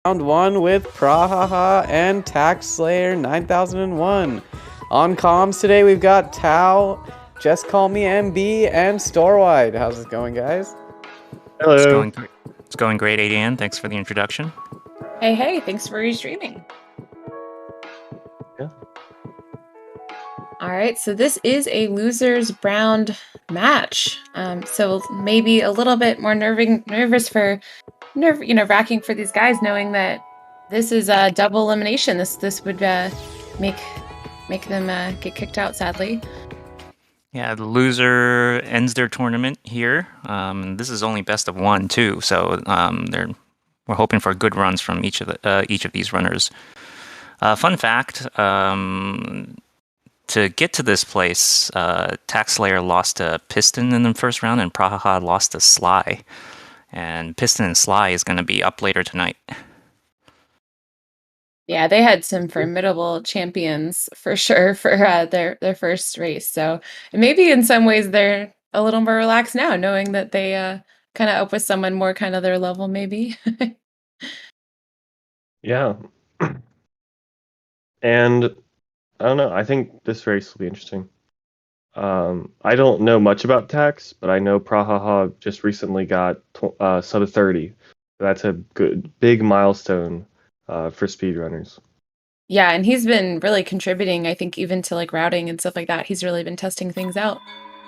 Round one with Prahaha and TaxSlayer9001. On comms today, we've got Tao, Just Call Me MB, and Storewide. How's it going, guys? Hello. It's going great, Adian. Thanks for the introduction. Hey, thanks for restreaming. Yeah. All right, so this is a loser's round match. So maybe a little bit more nervous for racking for these guys, knowing that this is a double elimination. This would make them get kicked out, sadly. Yeah, the loser ends their tournament here. This is only best of one too, so we're hoping for good runs from each of these runners. Fun fact: to get to this place, TaxSlayer lost to Piston in the first round, and Prahaha lost to Sly. And Piston and Sly is going to be up later tonight. Yeah, they had some formidable champions for sure for their first race. So maybe in some ways they're a little more relaxed now, knowing that they kind of up with someone more kind of their level, maybe. Yeah. And I don't know. I think this race will be interesting. I don't know much about Tax, but I know Prahaha just recently got sub 30. That's a big milestone for speedrunners. Yeah, and he's been really contributing, I think, even to like routing and stuff like that. He's really been testing things out.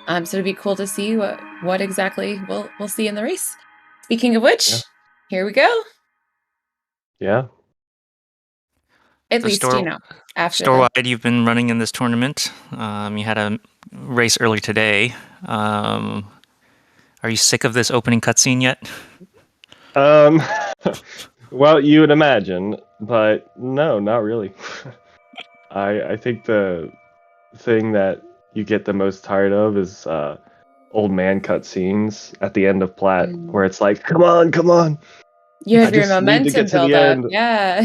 So it'd be cool to see what exactly we'll see in the race. Speaking of which, Here we go. Yeah. At least, after Storewide, you've been running in this tournament. You had a race early today. Are you sick of this opening cutscene yet? Well, you would imagine, but no, not really. I think the thing that you get the most tired of is old man cutscenes at the end of Plat, where it's like, come on. You have your momentum build up. Yeah.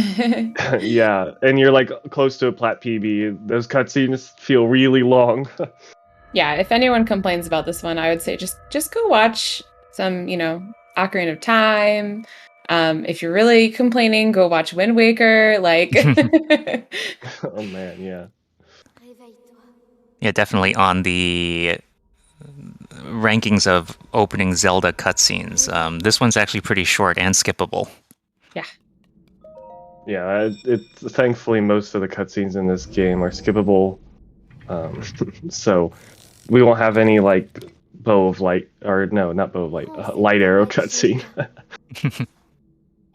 Yeah, and you're like close to a Plat PB. Those cutscenes feel really long. Yeah, if anyone complains about this one, I would say just go watch some, Ocarina of Time. If you're really complaining, go watch Wind Waker. Like, oh man, yeah. Yeah, definitely on the rankings of opening Zelda cutscenes. This one's actually pretty short and skippable. Yeah. Yeah, thankfully most of the cutscenes in this game are skippable. So we won't have any like bow of light, or no, not bow of light, light arrow cutscene.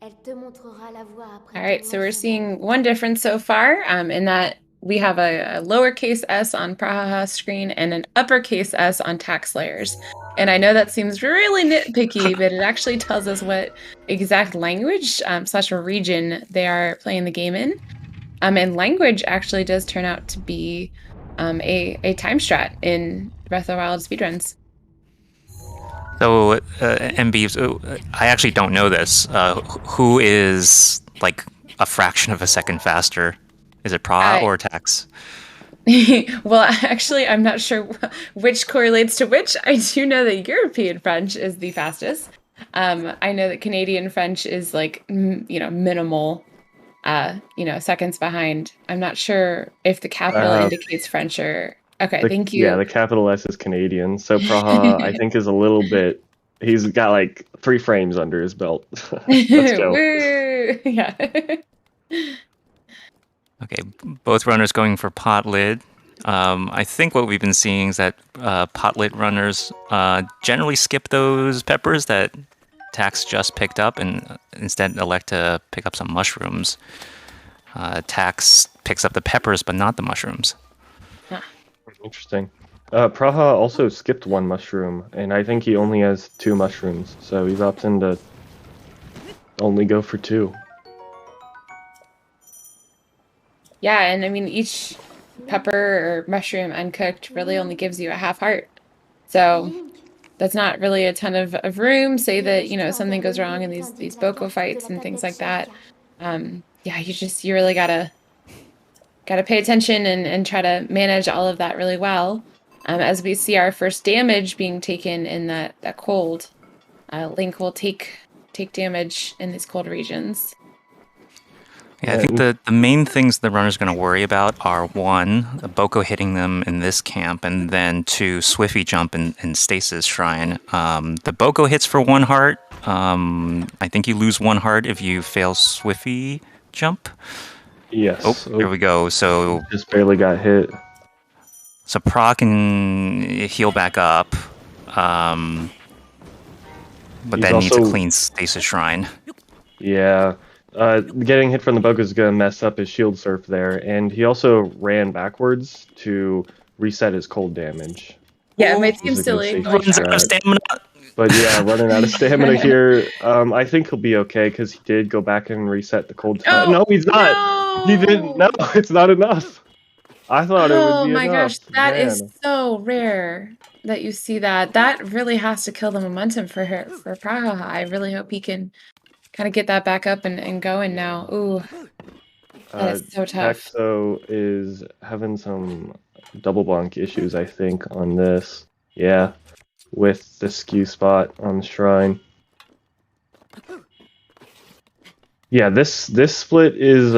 All right, so we're seeing one difference so far, in that we have a lowercase s on Prahaha's screen and an uppercase S on TaxSlayer's. And I know that seems really nitpicky, but it actually tells us what exact language / region they are playing the game in. And language actually does turn out to be a time strat in Breath of the Wild speedruns. So, MB, I actually don't know this. Who is like a fraction of a second faster? Is it Praha or Tax? Well, actually, I'm not sure which correlates to which. I do know that European French is the fastest. I know that Canadian French is like, minimal, seconds behind. I'm not sure if the capital indicates French or... Okay, thank you. Yeah, the capital S is Canadian. So Praha, I think, is a little bit... He's got like 3 frames under his belt. Let's go. Woo! Yeah. Okay, both runners going for pot lid. I think what we've been seeing is that pot lid runners generally skip those peppers that Tax just picked up and instead elect to pick up some mushrooms. Tax picks up the peppers but not the mushrooms. Huh. Interesting. Praha also skipped 1 mushroom, and I think he only has 2 mushrooms, so he's opting to only go for 2. Yeah, and I mean, each pepper or mushroom uncooked really only gives you a half heart. So that's not really a ton of room. Say that, something goes wrong in these Boko fights and things like that. Yeah, you really gotta pay attention and try to manage all of that really well. As we see our first damage being taken in that cold, Link will take damage in these cold regions. Yeah, I think the main things the runner's going to worry about are, one, the Boko hitting them in this camp, and then two, Swiffy jump in Stasis Shrine. The Boko hits for 1 heart. I think you lose 1 heart if you fail Swiffy jump. Yes. Oh, there we go. So just barely got hit. So Pra can heal back up, but He's then needs a also- clean Stasis Shrine. Yeah. Getting hit from the Boko is going to mess up his shield surf there, and he also ran backwards to reset his cold damage. Yeah, it might seem This is a good silly. safety Runs out of strat. stamina. But yeah, running out of stamina here. I think he'll be okay because he did go back and reset the cold time. Oh, No, he's not. no! He didn't. No, it's not enough. I thought it would Oh be my enough. gosh, that is Man. so rare that you see that. That really has to kill the momentum for Prahaha. I really hope he can kind of get that back up and going now. Ooh, that is so tough. Taxo is having some double bonk issues, I think, on this. Yeah, with the skew spot on the shrine. Yeah, this split is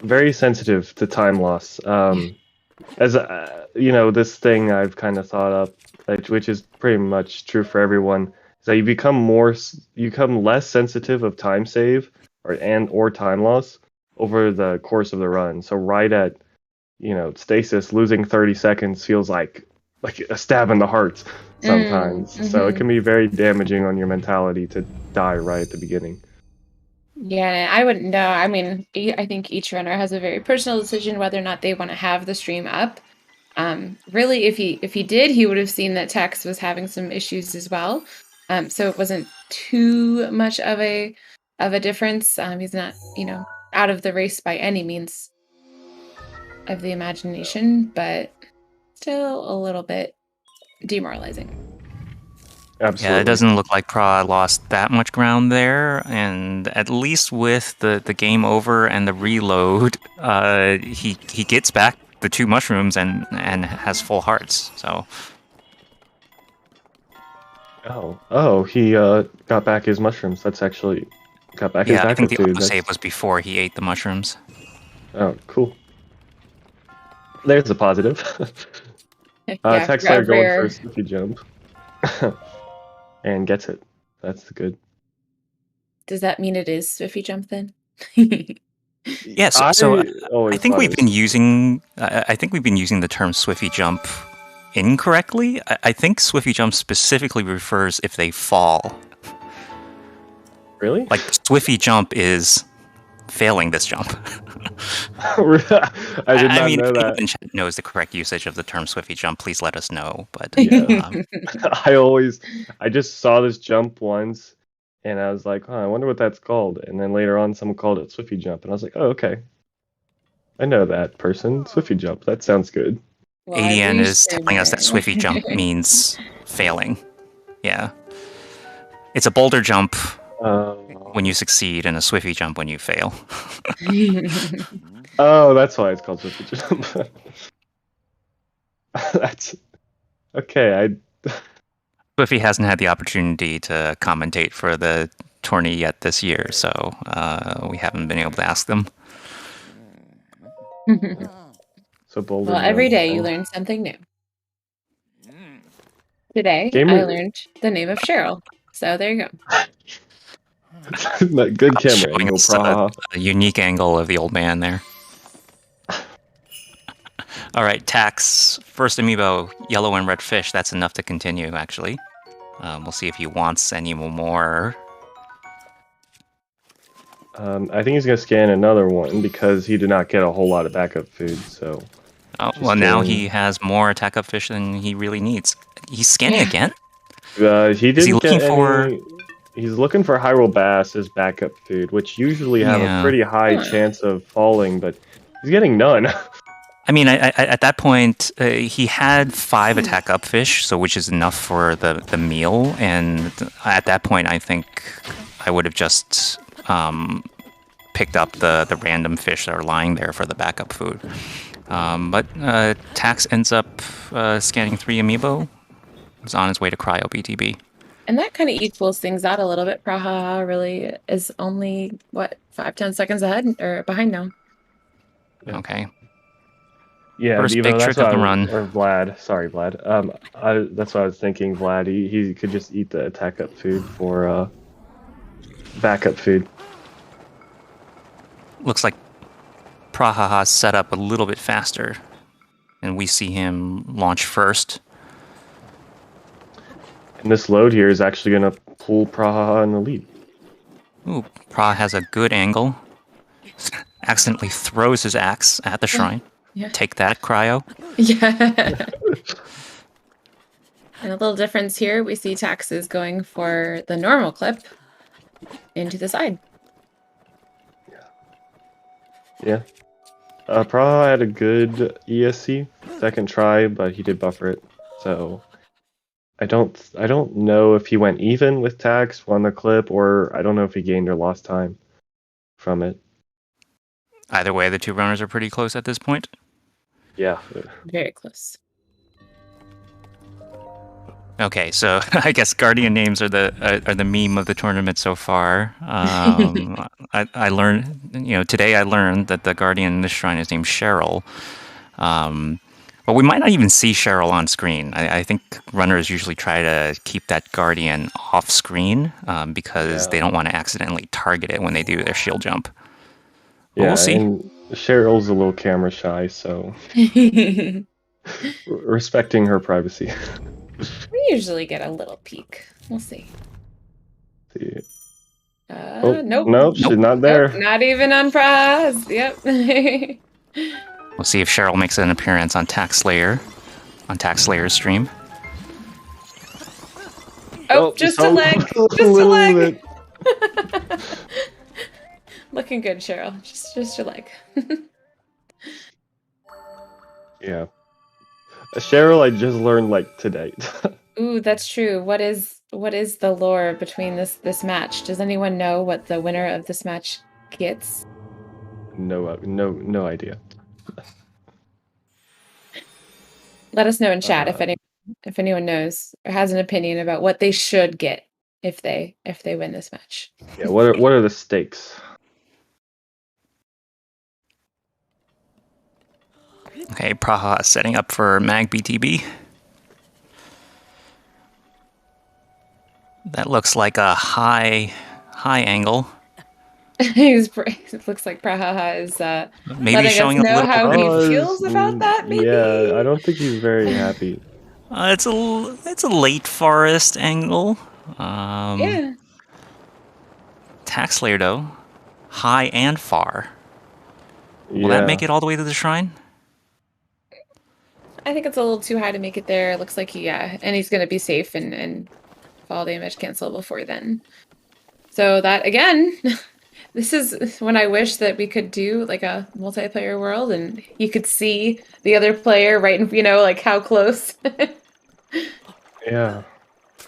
very sensitive to time loss. As you know, this thing I've kind of thought up, which is pretty much true for everyone, is that you become less sensitive of time save or time loss over the course of the run. So right at stasis, losing 30 seconds feels like a stab in the heart sometimes. So it can be very damaging on your mentality to die right at the beginning. Yeah, I wouldn't know. I mean, I think each runner has a very personal decision whether or not they want to have the stream up. Really, if he did, he would have seen that Tax was having some issues as well. So it wasn't too much of a difference. He's not, out of the race by any means of the imagination, but still a little bit demoralizing. Absolutely. Yeah, it doesn't look like Pra lost that much ground there, and at least with the game over and the reload, he gets back the 2 mushrooms and has full hearts. So. Oh, he got back his mushrooms. That's actually got back his Yeah, I backup think the food. autosave was before he ate the mushrooms. Oh, cool. There's a positive. Yeah, TaxSlayer going rare. for a sneaky jump. And gets it. That's good. Does that mean it is Swiffy jump then? Yeah, so always I think thought we've it been using the term Swiffy jump incorrectly. I think Swiffy jump specifically refers if they fall. Really? Like Swiffy jump is failing this jump. I did not know if that. anyone in chat knows the correct usage of the term Swiffy jump, please let us know. But Yeah. I just saw this jump once, and I was like, I wonder what that's called. And then later on, someone called it Swiffy jump, and I was like, oh, okay. I know that person, Swiffy jump. That sounds good. Well, ADN is researched telling us that it. Swiffy jump means failing. Yeah. It's a boulder jump when you succeed and a Swiffy jump when you fail. Oh, that's why it's called Swiffy jump. That's okay. Swiffy hasn't had the opportunity to commentate for the tourney yet this year, so we haven't been able to ask them. So boulder. Well, every jump. day you learn something new. Today, Gamer- I learned the name of Cheryl. So there you go. Good camera Showing angle, us Prahaha. a unique angle of the old man there. All right, Tax, first amiibo, yellow and red fish. That's enough to continue, actually. We'll see if he wants any more. I think he's gonna scan another one because he did not get a whole lot of backup food. So. Oh, Just well, now kidding. he has more attack up fish than he really needs. He's scanning again? He didn't looking get for- any. He's looking for Hyrule Bass as backup food, which usually have Yeah. a pretty high chance of falling, but he's getting none. I mean, at that point, he had 5 attack up fish, so which is enough for the meal. And at that point, I think I would have just picked up the random fish that are lying there for the backup food. But Tax ends up scanning 3 amiibo. He's on his way to Cryo BTB. And that kind of equals things out a little bit. Prahaha really is only, 5-10 seconds ahead or behind now. Yeah. Okay. Yeah, First Evo, big that's trick what of the I was, run. or Vlad. Sorry, Vlad. That's what I was thinking. Vlad, he could just eat the attack up food for backup food. Looks like Prahaha set up a little bit faster, and we see him launch first. And this load here is actually going to pull Prahaha in the lead. Ooh, Praha has a good angle. Accidentally throws his axe at the shrine. Yeah. Take that, Cryo. Yeah. And a little difference here, we see Tax is going for the normal clip into the side. Yeah. Praha had a good ESC second try, but he did buffer it. So I don't know if he went even with Tax on the clip, or I don't know if he gained or lost time from it. Either way, the two runners are pretty close at this point. Yeah. Very close. Okay, so I guess Guardian names are the meme of the tournament so far. I learned, today I learned that the Guardian in this shrine is named Cheryl. But we might not even see Cheryl on screen. I think runners usually try to keep that Guardian off screen because they don't want to accidentally target it when they do their shield jump. But we'll see. And Cheryl's a little camera shy, so respecting her privacy. We usually get a little peek. We'll see. See. Nope. She's not there. Nope, not even on Praha's. Yep. We'll see if Cheryl makes an appearance on TaxSlayer's stream. Oh, just a leg. Just a leg. Looking good, Cheryl. Just your leg. Yeah. Cheryl, I just learned like today. Ooh, that's true. What is the lore between this match? Does anyone know what the winner of this match gets? No idea. Let us know in chat if anyone knows or has an opinion about what they should get if they win this match. Yeah, what are the stakes? Okay, Praha setting up for Mag BTB. That looks like a high angle. It looks like Prahaha is Maybe letting showing us a know little how bit. he feels about that. Maybe. Yeah, I don't think he's very happy. It's a late forest angle. Yeah. TaxSlayer though, high and far. Will that make it all the way to the shrine? I think it's a little too high to make it there. It looks like and he's going to be safe and fall damage cancel before then. So that, again, this is when I wish that we could do like a multiplayer world and you could see the other player right in, like how close. Yeah.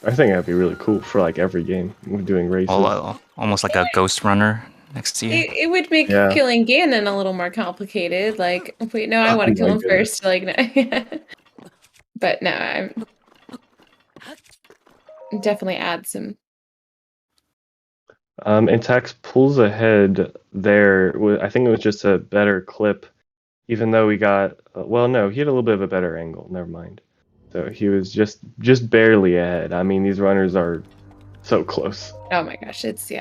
I think that'd be really cool for like every game we're doing races. Almost like a ghost runner next to you. It would make killing Ganon a little more complicated. Like, wait, no, I want to kill him first. Like, no. But no, I'm definitely add some. And Tax pulls ahead there. I think it was just a better clip, even though he got. No, he had a little bit of a better angle. Never mind. So he was just barely ahead. I mean, these runners are so close. Oh my gosh, it's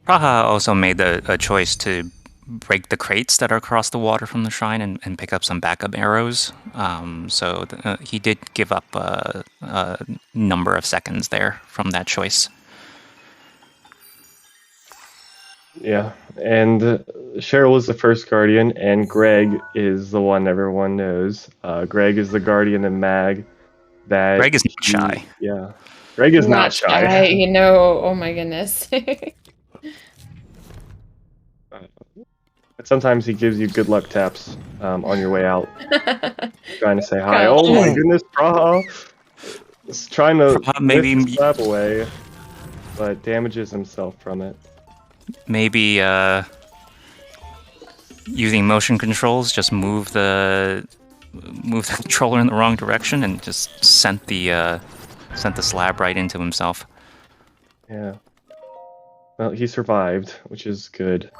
Praha also made a choice to break the crates that are across the water from the shrine and pick up some backup arrows. So he did give up a number of seconds there from that choice. Yeah, and Cheryl is the first Guardian, and Greg is the one everyone knows. Greg is the Guardian in Mag. Greg is not shy. Yeah, Greg is not shy. Oh my goodness. Sometimes he gives you good luck taps on your way out, trying to say hi. Oh my goodness, Praha! He's trying to maybe slap away, but damages himself from it. Maybe using motion controls, just move the controller in the wrong direction and just sent the slab right into himself. Yeah. Well, he survived, which is good.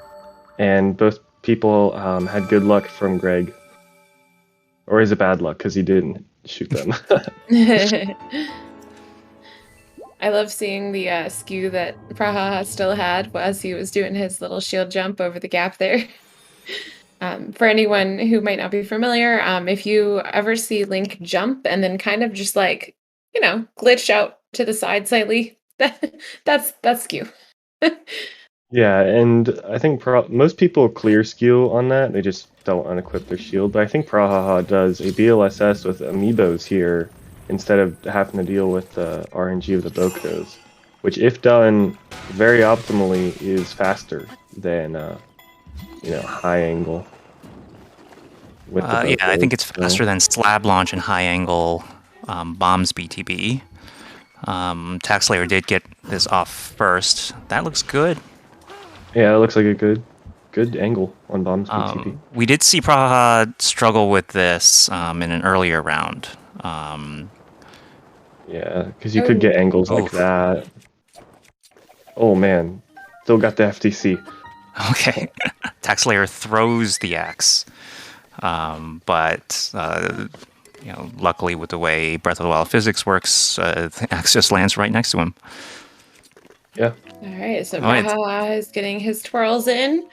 And both people had good luck from Greg. Or is it bad luck because he didn't shoot them? I love seeing the skew that Prahaha still had as he was doing his little shield jump over the gap there. For anyone who might not be familiar, if you ever see Link jump and then kind of just like, glitch out to the side slightly, that's skew. Yeah, and I think most people clear skew on that. They just don't unequip their shield. But I think Prahaha does a BLSS with amiibos here instead of having to deal with the RNG of the Bokros, which, if done very optimally, is faster than high angle. With the Yeah, I think it's Bokros, faster than slab launch and high angle bombs BTB. TaxSlayer did get this off first. That looks good. Yeah, it looks like a good angle on bombs BTB. We did see Praha struggle with this in an earlier round. Yeah, because you could get angles like that. Oh man, still got the FTC. Okay, TaxSlayer throws the axe, but luckily with the way Breath of the Wild physics works, the axe just lands right next to him. Yeah. All right, so Prahaha is getting his twirls in.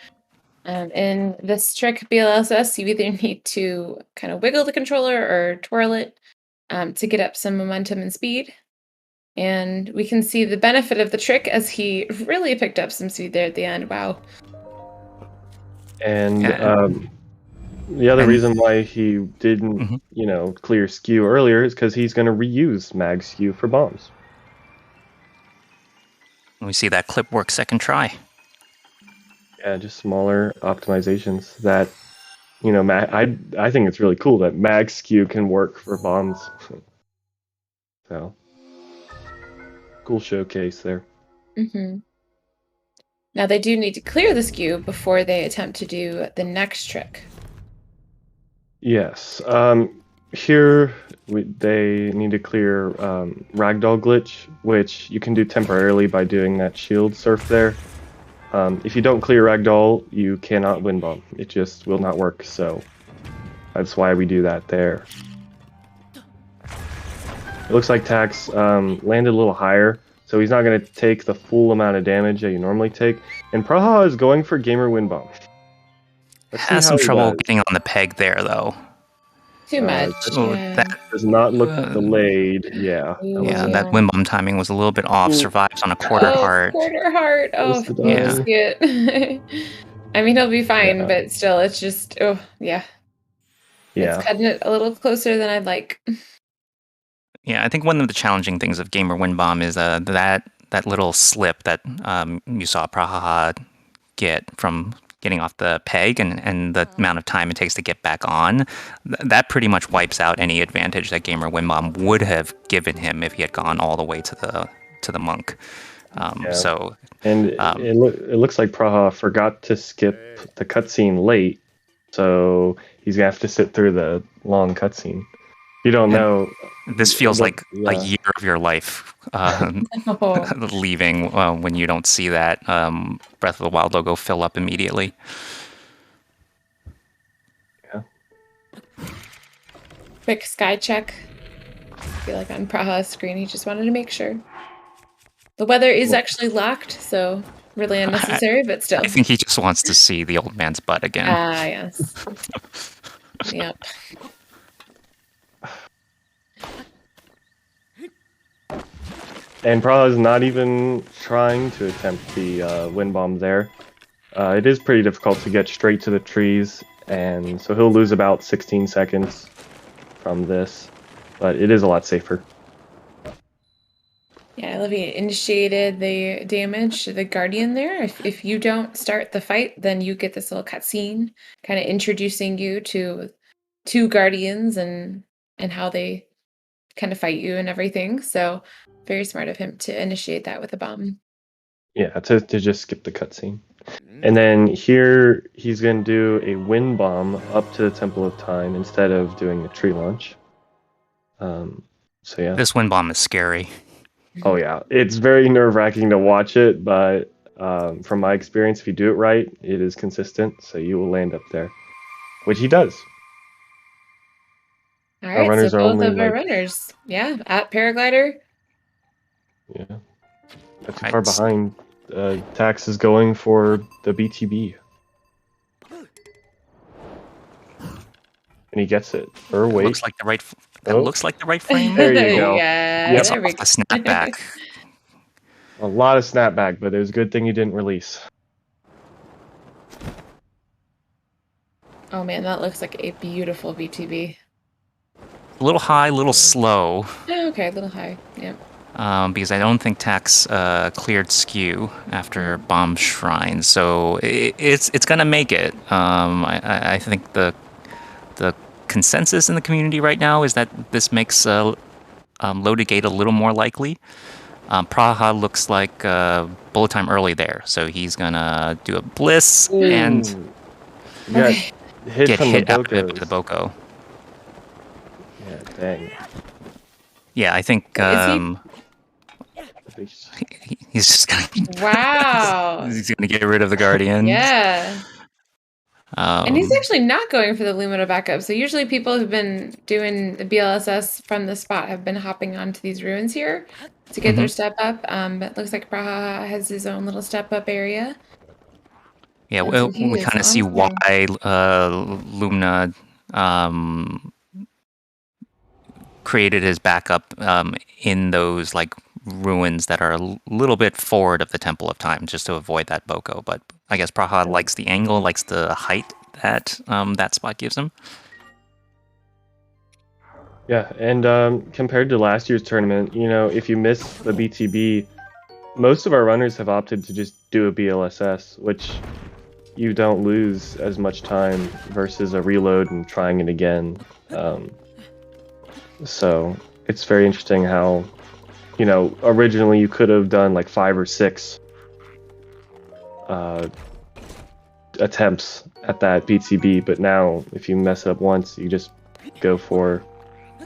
In this trick BLSS, you either need to kind of wiggle the controller or twirl it to get up some momentum and speed. And we can see the benefit of the trick as he really picked up some speed there at the end. Wow. And the other reason why he didn't, clear skew earlier is because he's going to reuse mag skew for bombs. We see that clip work second try. Yeah, just smaller optimizations that, I think it's really cool that mag skew can work for bombs. So, cool showcase there. Mm-hmm. Now they do need to clear the skew before they attempt to do the next trick. Yes. Here they need to clear ragdoll glitch, which you can do temporarily by doing that shield surf there. If you don't clear ragdoll, you cannot win bomb. It just will not work. So that's why we do that there. It looks like Tax landed a little higher, so he's not going to take the full amount of damage that you normally take. And Prahaha is going for gamer win bomb. Has some trouble getting on the peg there, though. Too much. That does not look delayed. Yeah. That win bomb timing was a little bit off. Survives on a quarter heart. Quarter heart. Oh, yeah. I mean, he'll be fine, but still, it's just, yeah. It's cutting it a little closer than I'd like. Yeah, I think one of the challenging things of gamer win bomb is that little slip that you saw Prahaha get from getting off the peg and the amount of time it takes to get back on. That pretty much wipes out any advantage that gamer win bomb would have given him if he had gone all the way to the monk. So it looks like Praha forgot to skip the cutscene late, so he's gonna have to sit through the long cutscene. You don't know. This feels like a year of your life leaving when you don't see that Breath of the Wild logo fill up immediately. Yeah. Quick sky check. I feel like on Praha's screen, he just wanted to make sure. The weather is actually locked, so really unnecessary, but still. I think he just wants to see the old man's butt again. Ah, yes. Yep. And Praha is not even trying to attempt the wind bomb there. It is pretty difficult to get straight to the trees, and so he'll lose about 16 seconds from this, but it is a lot safer. Yeah, I love he initiated the damage to the Guardian there. If you don't start the fight, then you get this little cutscene kind of introducing you to two Guardians and how they kind of fight you and everything. So very smart of him to initiate that with a bomb. Yeah, to just skip the cutscene. And then here he's going to do a wind bomb up to the Temple of Time instead of doing the tree launch. So yeah. This wind bomb is scary. Oh yeah, it's very nerve-wracking to watch it, but From my experience, if you do it right, it is consistent, so you will land up there, which he does. All Our right, so runners are both only of our like, runners, yeah, at Paraglider. yeah, not too Right. far behind. Tax is going for the BTB. And he gets it. Or That wait. looks like the right. That Oh. looks like the right frame. There you go. Yeah, Yep. It's there we off the snapback. A lot of snapback, but it was a good thing you didn't release. Oh man, that looks like a beautiful VTB. A little high, a little slow. Oh, okay, a little high. Yep. Because I don't think Tax cleared skew after Bomb Shrine, so it's gonna make it. I think the consensus in the community right now is that this makes loaded gate a little more likely. Praha looks like bullet time early there, so he's gonna do a bliss and You got Okay. hit get from hit the after Bokos. the Boko. Yeah, dang. Yeah, I think he's just gonna Wow. he's gonna get rid of the Guardian. Yeah. And he's Um, actually not going for the Lumina backup. So usually people who've been doing the BLSS from the spot have been hopping onto these ruins here to get their step up. But it looks like Praha has his own little step up area. Yeah, And well, so he we is kind of see on why there. Lumina created his backup in those like ruins that are a little bit forward of the Temple of Time, just to avoid that Boko. But I guess Praha likes the angle, likes the height that that spot gives him. Yeah, and compared to last year's tournament, you know, if you miss the BTB, most of our runners have opted to just do a BLSS, which you don't lose as much time versus a reload and trying it again. So it's very interesting how, you know, originally you could have done like 5 or 6 attempts at that BTB, but now if you mess it up once, you just go for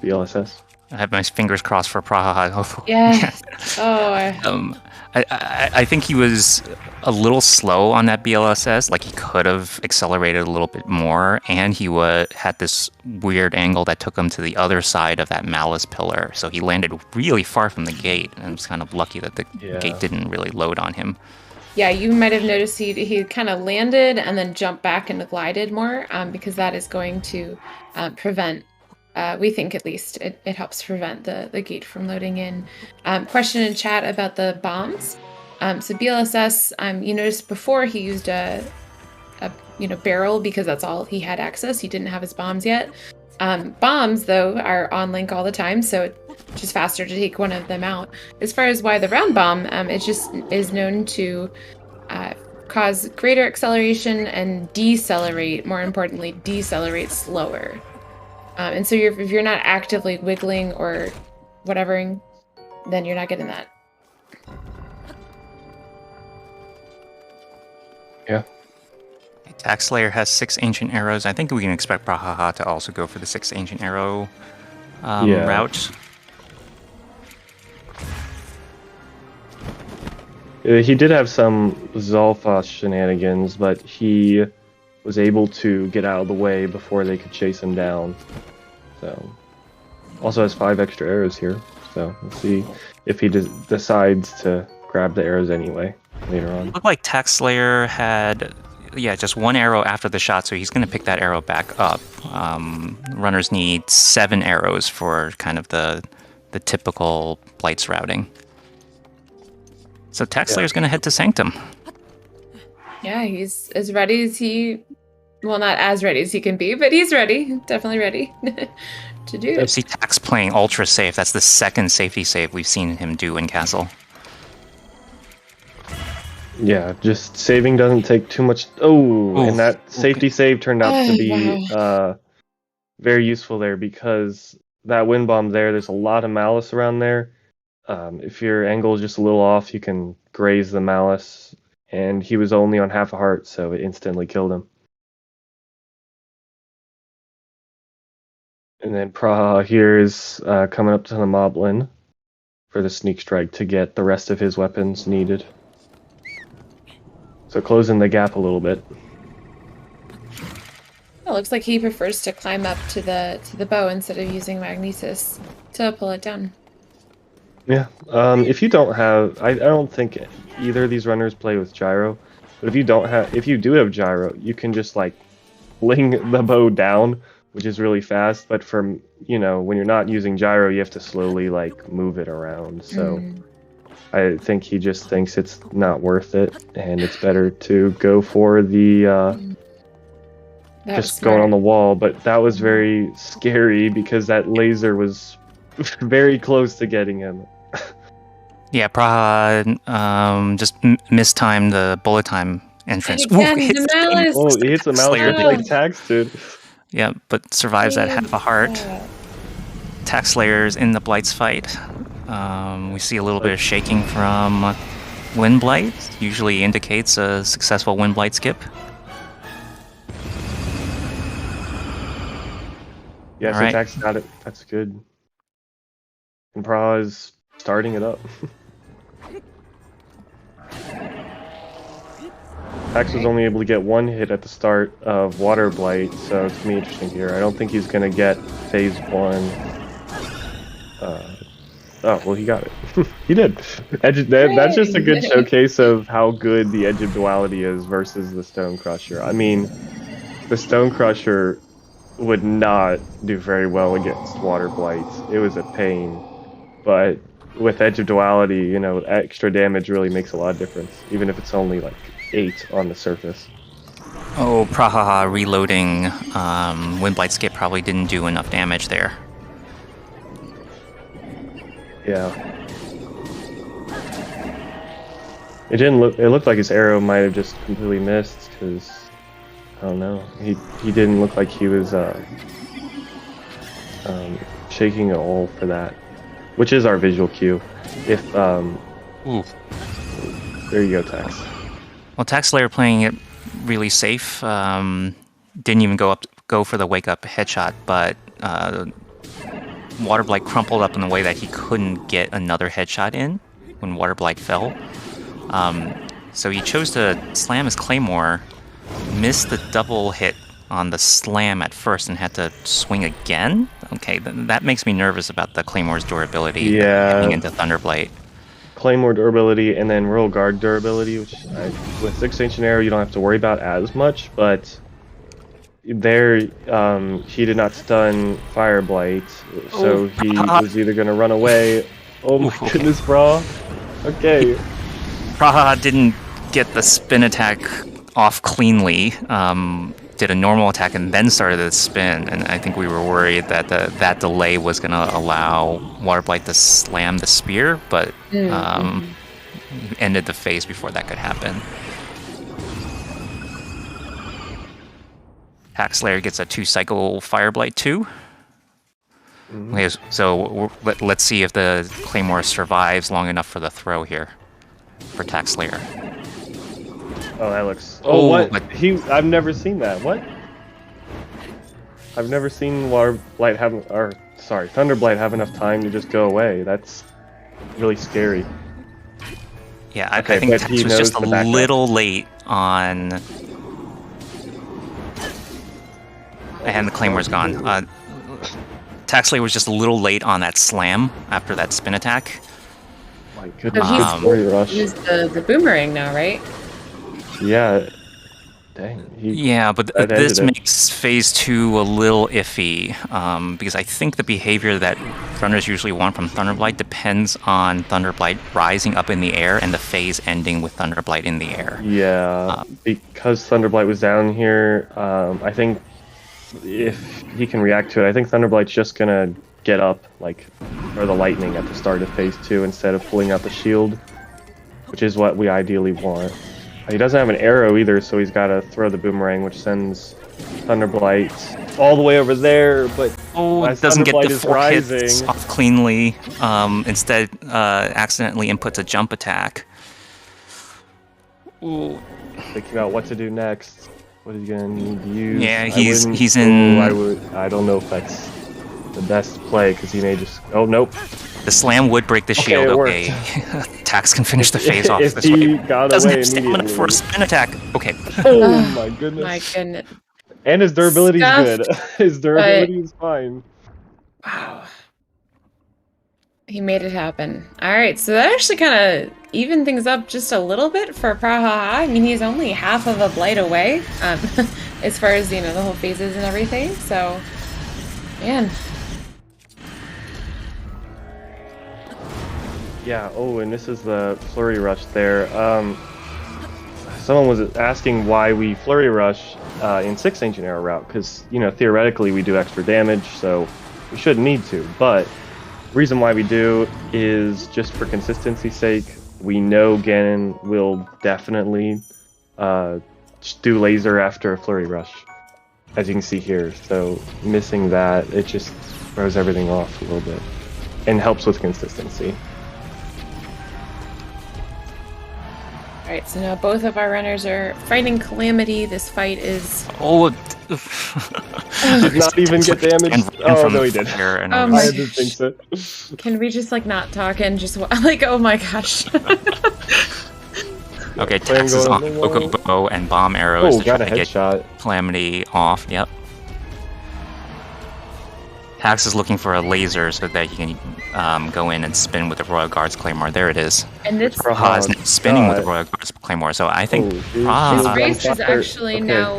the LSS. I have my fingers crossed for Praha. Yeah. Oh, I think he was a little slow on that BLSS. Like he could have accelerated a little bit more, and he had this weird angle that took him to the other side of that Malice pillar. So he landed really far from the gate, and was kind of lucky that the gate didn't really load on him. yeah, you might have noticed he kind of landed and then jumped back and glided more because that is going to prevent, we think at least, it helps prevent the gate from loading in. Question in chat about the bombs. So BLSS, you noticed before he used a barrel because that's all he had access. He didn't have his bombs yet. Bombs, though, are on link all the time, so it's just faster to take one of them out. As far as why the round bomb, it just is known to cause greater acceleration and decelerate, more importantly, decelerate slower. And so if you're not actively wiggling or whatever, then you're not getting that. Yeah. TaxSlayer has 6 ancient arrows. I think we can expect Prahaha to also go for the 6 ancient arrow route. He did have some Zolfos shenanigans, but he was able to get out of the way before they could chase him down. So, also has 5 extra arrows here. So we'll see if he decides to grab the arrows anyway later on. It looked like TaxSlayer had, just 1 arrow after the shot, so he's going to pick that arrow back up. Runners need 7 arrows for kind of the typical Blights routing. So TaxSlayer's going to head to Sanctum. Yeah, he's as ready as well, not as ready as he can be, but he's ready, definitely ready to do I it. see Tax playing ultra safe. That's the second safety save we've seen him do in Castle. Yeah, just saving doesn't take too much. And that safety save turned out to be very useful there because that wind bomb there's a lot of Malice around there. If your angle is just a little off, you can graze the Malice, and he was only on half a heart, so it instantly killed him. And then Praha here is coming up to the Moblin for the sneak strike to get the rest of his weapons needed. So closing the gap a little bit. It looks like he prefers to climb up to the bow instead of using magnesis to pull it down. Yeah. If you don't have, I don't think either of these runners play with gyro. But if you do have gyro, you can just like fling the bow down, which is really fast. But for when you're not using gyro, you have to slowly like move it around. So I think he just thinks it's not worth it, and it's better to go for the just going on the wall. But that was very scary because that laser was very close to getting him. Yeah, Prahaha just mistimed the bullet time entrance. Again, the malice. Oh, he hits the Slayer malice like tax, dude. Yeah, but survives at half a heart. TaxSlayer's in the Blight's fight. We see a little bit of shaking from Wind Blight. Usually indicates a successful Wind Blight skip. Yeah, so Alright. Tax got it. That's good. And Prahaha is starting it up. Tax was only able to get one hit at the start of Water Blight, so it's gonna be interesting here. I don't think he's gonna get phase 1. Oh, well, he got it. He did. That's just a good showcase of how good the Edge of Duality is versus the Stone Crusher. I mean, the Stone Crusher would not do very well against Water Blight. It was a pain. But with Edge of Duality, extra damage really makes a lot of difference, even if it's only like 8 on the surface. Oh, Prahaha reloading Wind Blight skip probably didn't do enough damage there. Yeah. It looked like his arrow might have just completely missed, because I don't know. He didn't look like he was shaking at all for that, which is our visual cue. If Ooh. There you go, Tax. Well, TaxSlayer playing it really safe. Didn't even go for the wake up headshot, but Water Blight crumpled up in a way that he couldn't get another headshot in when Water Blight fell. So he chose to slam his Claymore, missed the double hit on the slam at first, and had to swing again. Okay, that makes me nervous about the Claymore's durability. Yeah. Getting into Thunderblight. Claymore durability and then Royal Guard durability, which with 6 Ancient Arrow you don't have to worry about as much, but there he did not stun Fire Blight, so he was either going to run away. Oh my goodness, bro. Okay. Prahaha didn't get the spin attack off cleanly. Did a normal attack and then started the spin, and I think we were worried that that delay was going to allow Water Blight to slam the spear, but ended the phase before that could happen. TaxSlayer gets a 2-cycle Fire Blight 2. Okay, so let's see if the Claymore survives long enough for the throw here for TaxSlayer. Oh, that looks... Oh, what? I've never seen that. What? I've never seen Thunderblight have enough time to just go away. That's really scary. Yeah, I think Tax was just a little late on... And the Claymore's gone. TaxSlayer was just a little late on that slam after that spin attack. My goodness, he's the boomerang now, right? Yeah. Dang. Yeah, but this makes phase 2 a little iffy, because I think the behavior that runners usually want from Thunderblight depends on Thunderblight rising up in the air and the phase ending with Thunderblight in the air. Yeah, because Thunderblight was down here, I think if he can react to it, I think Thunderblight's just gonna get up, or the lightning at the start of phase 2 instead of pulling out the shield, which is what we ideally want. He doesn't have an arrow either, so he's got to throw the boomerang, which sends Thunderblight all the way over there, but it doesn't get the 4 hits off cleanly. Instead, accidentally inputs a jump attack. Ooh. Thinking about what to do next. What is he gonna need to use? Yeah, he's in. I don't know if that's the best play, because he may just... Oh, nope. The slam would break the shield. it Okay, Tax can finish the phase off If this he way. got Doesn't away have stamina for a immediately. spin attack. Okay. Oh my goodness. My goodness. And his durability's good. Scuffed, His durability is fine. Wow. He made it happen. All right, so that actually kind of evened things up just a little bit for Prahaha. I mean, he's only half of a blight away, as far as, you know, the whole phases and everything. So, man. Yeah, oh, and this is the Flurry Rush there. Someone was asking why we Flurry Rush in 6 Ancient Arrow route, because, you know, theoretically we do extra damage, so we shouldn't need to, but the reason why we do is just for consistency's sake. We know Ganon will definitely do laser after a Flurry Rush, as you can see here, so missing that, it just throws everything off a little bit, and helps with consistency. Alright, so now both of our runners are fighting Calamity. This fight is... Oh, Did not even get damaged. Oh, no, he did. Oh my I didn't think so. Can we just, like, not talk and just... Like, oh my gosh. Okay, Tax is on Bow and Bomb Arrows to got try a to get headshot. Calamity off. Yep. Tax is looking for a laser so that he can go in and spin with the Royal Guards Claymore. There it is. And this... Prahaha is now spinning with the Royal Guards Claymore, so I think This Prahaha... race is actually now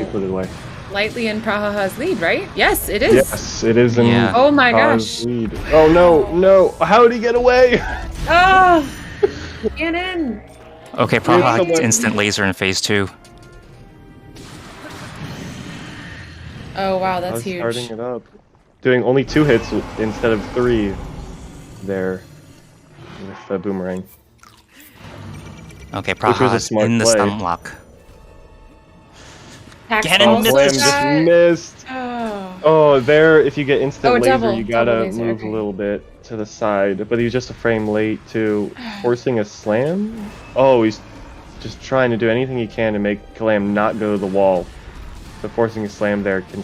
lightly in Prahaha's lead, right? Yes, it is. Yes, it is in Yeah. Oh my Praha's gosh. lead. Oh no, no! How did he get away? Oh! Get in! Okay, Prahaha someone- gets instant laser in phase 2. Oh wow, I that's was huge. starting it up. Doing only 2 hits instead of 3 there with the boomerang. Okay, Which was a Praha's smart in the play. stun lock. Tax Ganon also Slam missed. just shot. missed. Oh. Oh, there, if you get instant Oh, laser, double you gotta laser, move okay. a little bit to the side. But he was just a frame late to forcing a slam. Oh, he's just trying to do anything he can to make Kalam not go to the wall. So forcing a slam there can...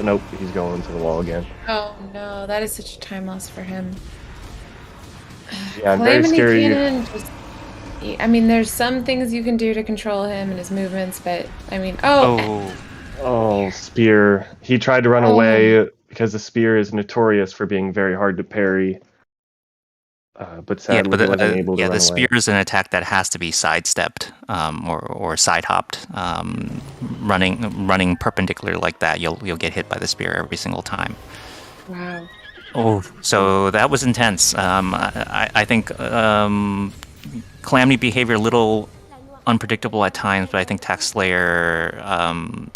nope, he's going to the wall again. Oh no, that is such a time loss for him. Yeah, I'm very Calamity scary. Ganon just... I mean, there's some things you can do to control him and his movements, but I mean, Oh, spear. He tried to run away because the spear is notorious for being very hard to parry. But Yeah, sadly, but he wasn't able to the run spear away. is an attack that has to be sidestepped or side hopped. Running perpendicular like that, you'll get hit by the spear every single time. wow. Oh, so that was intense. I think Calamity behavior a little unpredictable at times, but I think TaxSlayer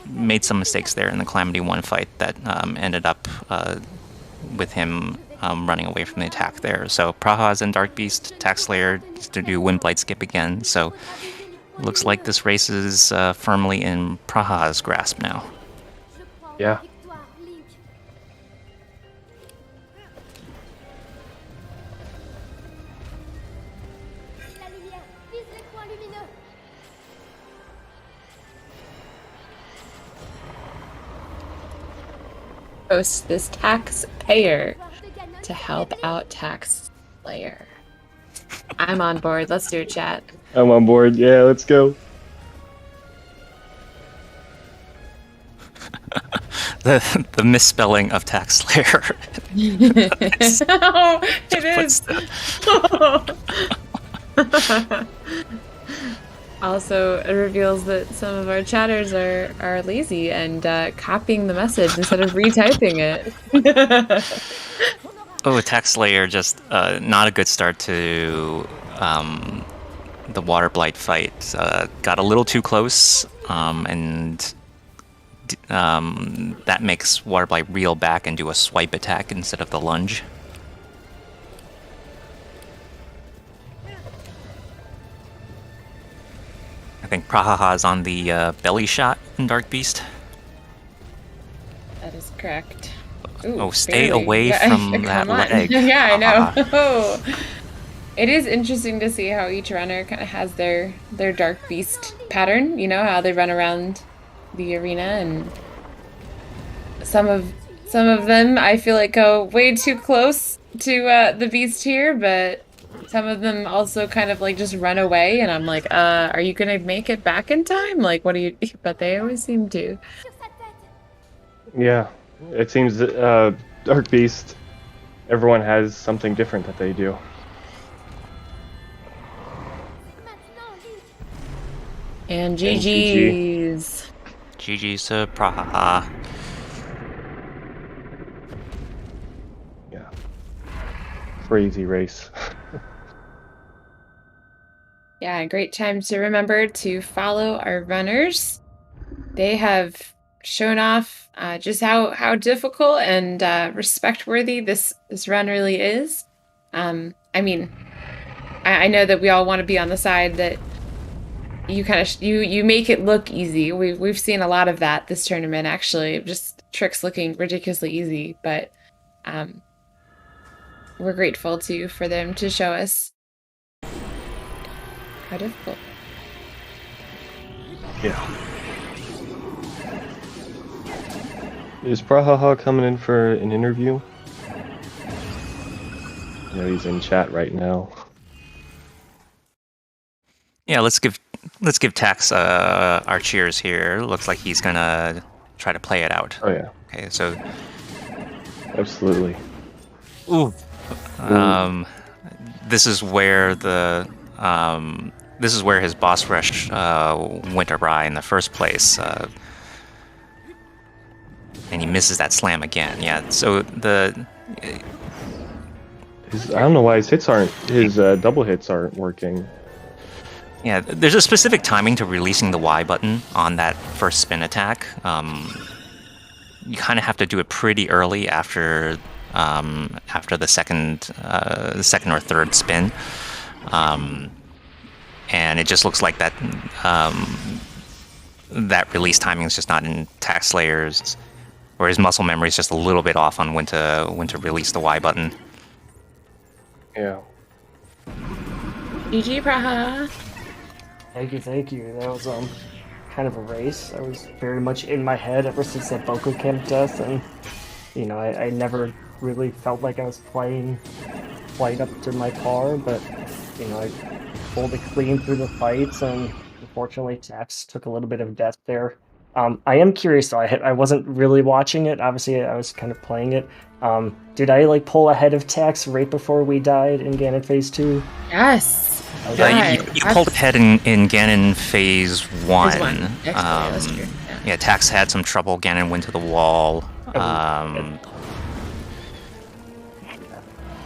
made some mistakes there in the Calamity 1 fight that ended up with him running away from the attack there. So Praha's in Dark Beast, TaxSlayer to do Windblight skip again. So looks like this race is firmly in Praha's grasp now. Yeah. Post this taxpayer to help out TaxSlayer. I'm on board. Let's do it, chat. I'm on board. Yeah, let's go. The misspelling of TaxSlayer. Oh, it is. Also, it reveals that some of our chatters are lazy and copying the message instead of retyping it. Oh, TaxSlayer just not a good start to the Water Blight fight. Got a little too close, and that makes Water Blight reel back and do a swipe attack instead of the lunge. I think Prahaha is on the belly shot in Dark Beast. That is correct. Ooh, Stay barely. away from that Come on. leg. Yeah, I know. Prahaha. Oh. It is interesting to see how each runner kind of has their Dark Beast pattern. You know how they run around the arena, and some of Some of them I feel like go way too close to the beast here, but some of them also kind of like just run away, and I'm like, are you gonna make it back in time? Like, what do you? But they always seem to. Yeah, it seems Dark Beast. Everyone has something different that they do. And GG's. GG's to Prahaha. Yeah. Crazy race. Yeah, great time to remember to follow our runners. They have shown off just how difficult and respect-worthy this run really is. I mean, I know that we all want to be on the side that you kind of you make it look easy. We've seen a lot of that this tournament, actually, just tricks looking ridiculously easy. But we're grateful for them to show us how difficult. Yeah. Is Prahaha coming in for an interview? I know he's in chat right now. Yeah, let's give Tax our cheers here. Looks like he's gonna try to play it out. Oh yeah. Okay, so Absolutely. this is where his boss rush went awry in the first place. And he misses that slam again. Yeah, so I don't know why his double hits aren't working. yeah, there's a specific timing to releasing the Y button on that first spin attack. You kind of have to do it pretty early after the second or third spin, and it just looks like that that release timing is just not in TaxSlayer's, or his muscle memory is just a little bit off on when to release the Y button. Yeah. GG, Praha. Thank you. That was kind of a race. I was very much in my head ever since that Boko Camp death, and I never really felt like I was playing up to my par, but I pulled it clean through the fights, and unfortunately Tax took a little bit of death there. I am curious though. I wasn't really watching it. Obviously, I was kind of playing it. Did I pull ahead of Tax right before we died in Ganon Phase 2? Yes. You pulled ahead in Ganon Phase 1. Phase 1. Actually, that's true. Yeah, Tax had some trouble. Ganon went to the wall.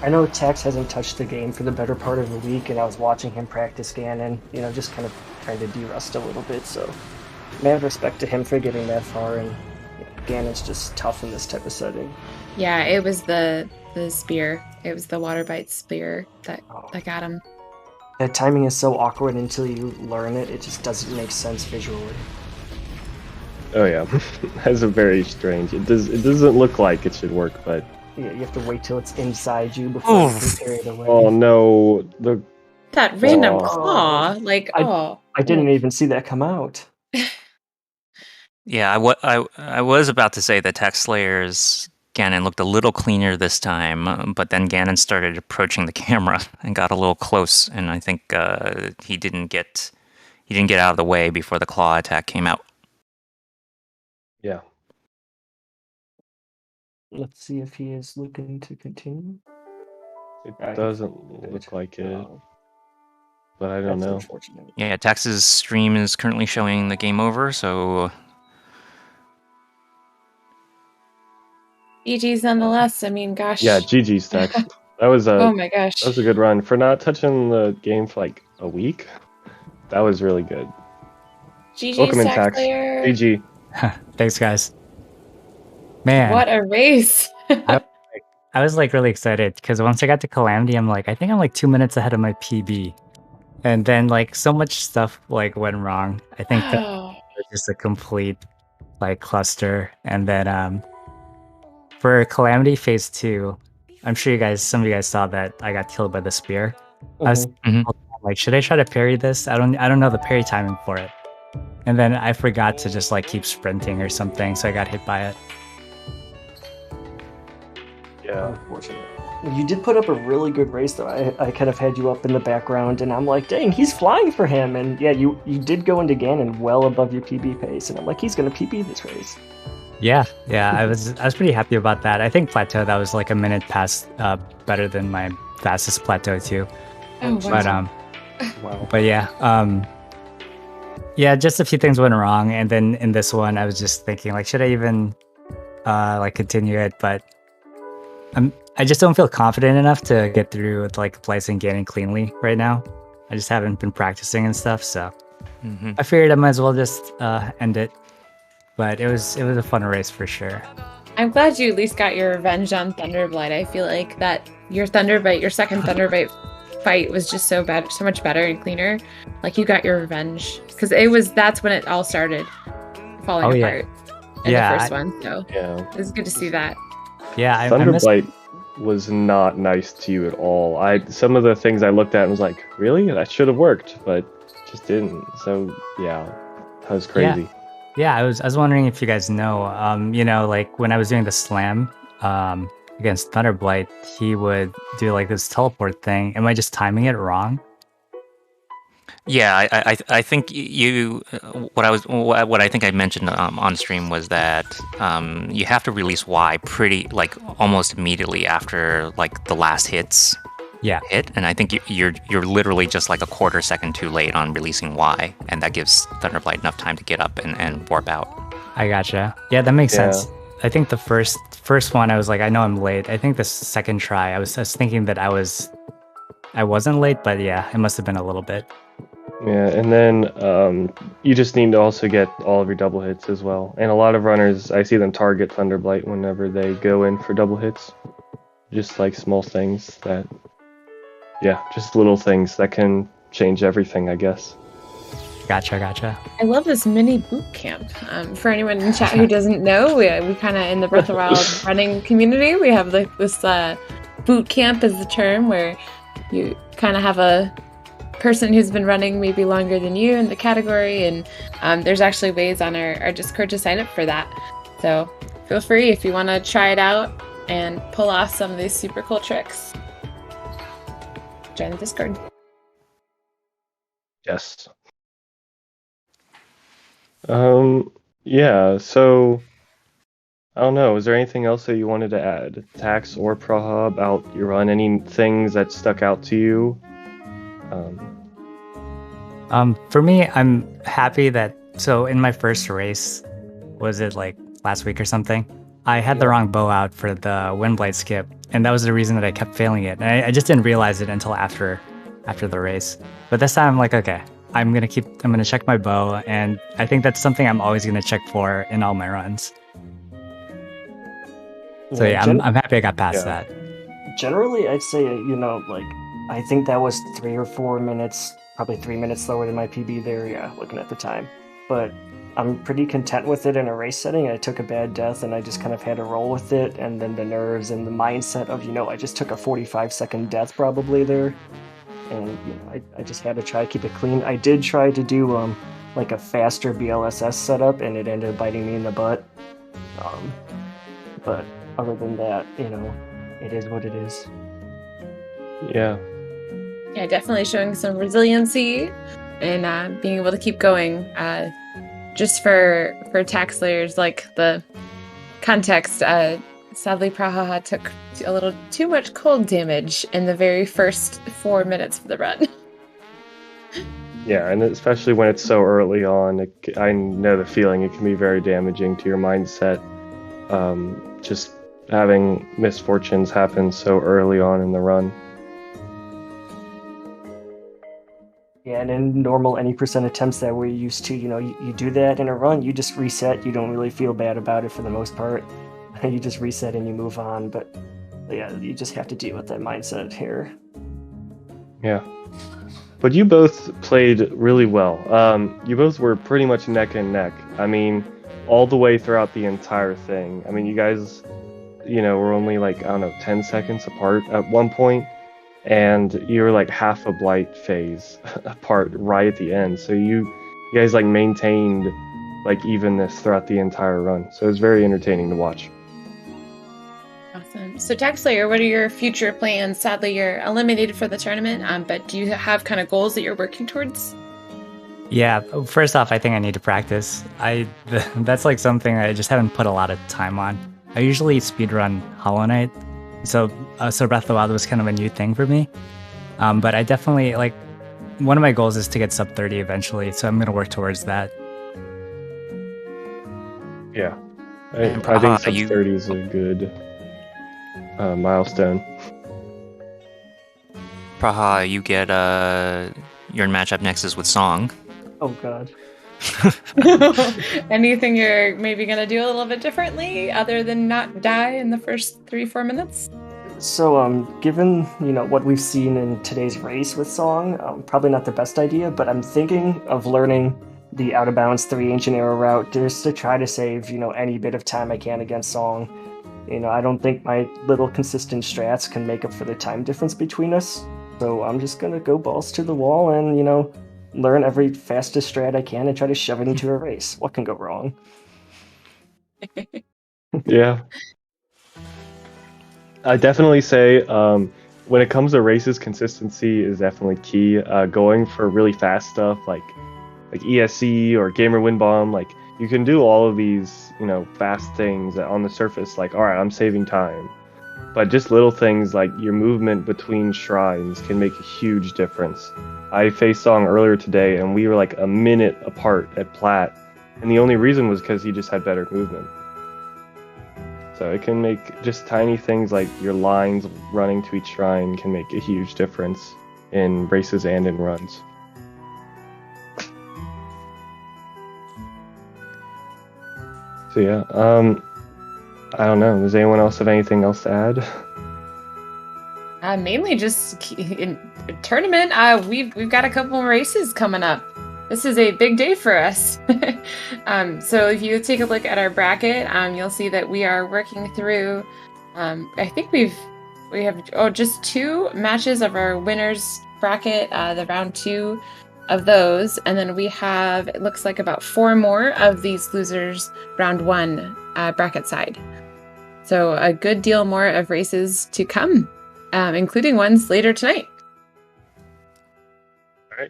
I know Tax hasn't touched the game for the better part of a week, and I was watching him practice Ganon, just kind of trying to de-rust a little bit, so mad respect to him for getting that far, and Ganon's just tough in this type of setting. Yeah, it was the spear. It was the water bite spear that got him. That timing is so awkward until you learn it. It just doesn't make sense visually. Oh yeah. That's a very strange. It doesn't look like it should work, but yeah, you have to wait till it's inside you before you can carry it away. Oh no, that random claw, I didn't even see that come out. Yeah, I was about to say that TaxSlayer's Ganon looked a little cleaner this time, but then Ganon started approaching the camera and got a little close, and I think he didn't get out of the way before the claw attack came out. Yeah. Let's see if he is looking to continue. It doesn't look like it, but I don't know. Unfortunate. Yeah, Tax's stream is currently showing the game over, so GG's nonetheless. I mean, gosh. Yeah, GG's Tax. That was oh my gosh. That was a good run for not touching the game for like a week. That was really good. GG's Welcome in, Tax. TaxSlayer. GG. Thanks, guys. Man, What a race. I was really excited because once I got to Calamity, I'm I think I'm 2 minutes ahead of my PB, and then so much stuff went wrong. I think that was just a complete cluster, and then for Calamity Phase 2, I'm sure some of you guys saw that I got killed by the spear. I was should I try to parry this? I don't know the parry timing for it, and then I forgot to just keep sprinting or something, so I got hit by it. Yeah. Unfortunate. You did put up a really good race, though. I kind of had you up in the background, and I'm like, dang, he's flying for him. And yeah, you did go into Ganon well above your PB pace, and I'm like, he's going to PB this race. Yeah, I was pretty happy about that. I think plateau that was like a minute past better than my fastest plateau too. Oh, wow. But yeah, just a few things went wrong, and then in this one, I was just thinking like, should I even like continue it? But I just don't feel confident enough to get through with like placing Ganon cleanly right now. I just haven't been practicing and stuff, so I figured I might as well just end it. But it was a fun race for sure. I'm glad you at least got your revenge on Thunderblight. I feel like that your second Thunderblight fight was just so much better and cleaner. Like you got your revenge because that's when it all started falling apart in the first one. So it was good to see that. Yeah, Thunderblight was not nice to you at all. Some of the things I looked at and was like, really? That should have worked, but just didn't. So yeah, that was crazy. Yeah, I was wondering if you guys know, like when I was doing the slam against Thunderblight, he would do like this teleport thing. Am I just timing it wrong? Yeah, I think what I think I mentioned on stream was that you have to release Y pretty like almost immediately after like the last hit, and I think you're literally just like a quarter second too late on releasing Y, and that gives Thunderblight enough time to get up and warp out. I gotcha. Yeah, that makes sense. I think the first one I was like, I know I'm late. I think the second try I was thinking that I wasn't late, but yeah, it must have been a little bit. Yeah, and then you just need to also get all of your double hits as well. And a lot of runners, I see them target Thunderblight whenever they go in for double hits. Just like small things that, just little things that can change everything, I guess. Gotcha. I love this mini boot camp. For anyone in chat who doesn't know, we kind of in the Breath of the Wild running community, we have like this boot camp is the term where you kind of have a person who's been running maybe longer than you in the category, and there's actually ways on our Discord to sign up for that. So feel free if you want to try it out and pull off some of these super cool tricks. Join the Discord. Yes. So I don't know, is there anything else that you wanted to add, Tax or Praha, about your run? Any things that stuck out to you? For me, I'm happy that, so in my first race, was it like last week or something? I had the wrong bow out for the Windblight skip, and that was the reason that I kept failing it. And I just didn't realize it until after the race. But this time I'm like, okay, I'm gonna check my bow, and I think that's something I'm always gonna check for in all my runs. So yeah, I'm happy I got past that. Generally, I'd say, I think that was 3 or 4 minutes, probably 3 minutes slower than my PB there, looking at the time. But I'm pretty content with it in a race setting. I took a bad death and I just kind of had to roll with it, and then the nerves and the mindset of, I just took a 45-second death probably there. And I just had to try to keep it clean. I did try to do like a faster BLSS setup, and it ended up biting me in the butt. But other than that, it is what it is. Yeah, definitely showing some resiliency and being able to keep going. Just for TaxSlayers, like the context, sadly Prahaha took a little too much cold damage in the very first 4 minutes of the run. Yeah, and especially when it's so early on, I know the feeling. It can be very damaging to your mindset. Just having misfortunes happen so early on in the run. Yeah, and in normal any percent attempts that we're used to, you do that in a run, you just reset. You don't really feel bad about it for the most part. You just reset and you move on. But yeah, you just have to deal with that mindset here. Yeah. But you both played really well. You both were pretty much neck and neck. I mean, all the way throughout the entire thing. I mean, you guys, were only like, 10 seconds apart at one point. And you were like half a blight phase apart right at the end. So you guys like maintained like evenness throughout the entire run. So it was very entertaining to watch. Awesome. So TaxSlayer, what are your future plans? Sadly, you're eliminated for the tournament, but do you have kind of goals that you're working towards? Yeah, first off, I think I need to practice. That's like something I just haven't put a lot of time on. I usually speedrun Hollow Knight, so Breath of the Wild was kind of a new thing for me. But I definitely like one of my goals is to get sub 30 eventually, so I'm gonna work towards that. Yeah, And I think Praha, sub 30 is a good milestone. Praha, you get your matchup next is with Song. Oh god. Anything you're maybe gonna do a little bit differently other than not die in the first 3-4 minutes? So, given what we've seen in today's race with Song, probably not the best idea. But I'm thinking of learning the out of bounds 3 ancient arrow route just to try to save any bit of time I can against Song. I don't think my little consistent strats can make up for the time difference between us. So I'm just gonna go balls to the wall and learn every fastest strat I can and try to shove it into a race. What can go wrong? Yeah. I definitely say when it comes to races, consistency is definitely key. Going for really fast stuff like ESC or Gamer Win Bomb, like you can do all of these, fast things that on the surface, like, all right, I'm saving time. But just little things like your movement between shrines can make a huge difference. I faced Song earlier today and we were like a minute apart at Plat, and the only reason was because he just had better movement. So it can make just tiny things like your lines running to each shrine can make a huge difference in races and in runs. So yeah, I don't know. Does anyone else have anything else to add? Mainly just in tournament. We've got a couple more races coming up. This is a big day for us. So if you take a look at our bracket, you'll see that we are working through. I think we have just 2 matches of our winners bracket, the round 2 of those, and then we have, it looks like, about 4 more of these losers round 1 bracket side. So a good deal more of races to come, including ones later tonight.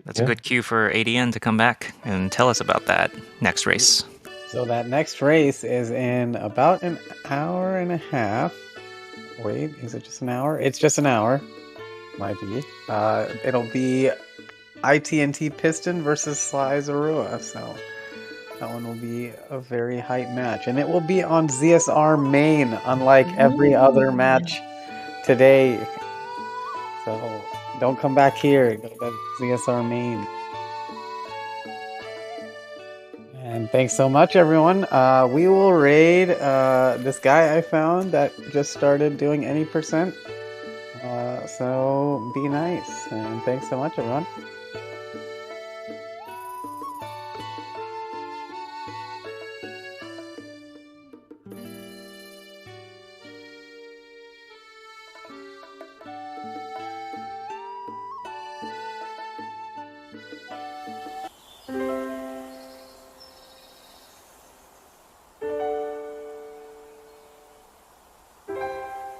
That's a good cue for ADN to come back and tell us about that next race. So that next race is in about an hour and a half. Wait, is it just an hour? It's just an hour. Might be. It'll be ITNT Piston versus Sly Zarua. So that one will be a very hype match. And it will be on ZSR main, unlike every other match today. So don't come back here. Go to ZSR main. And thanks so much, everyone. We will raid this guy I found that just started doing any percent. So be nice. And thanks so much, everyone.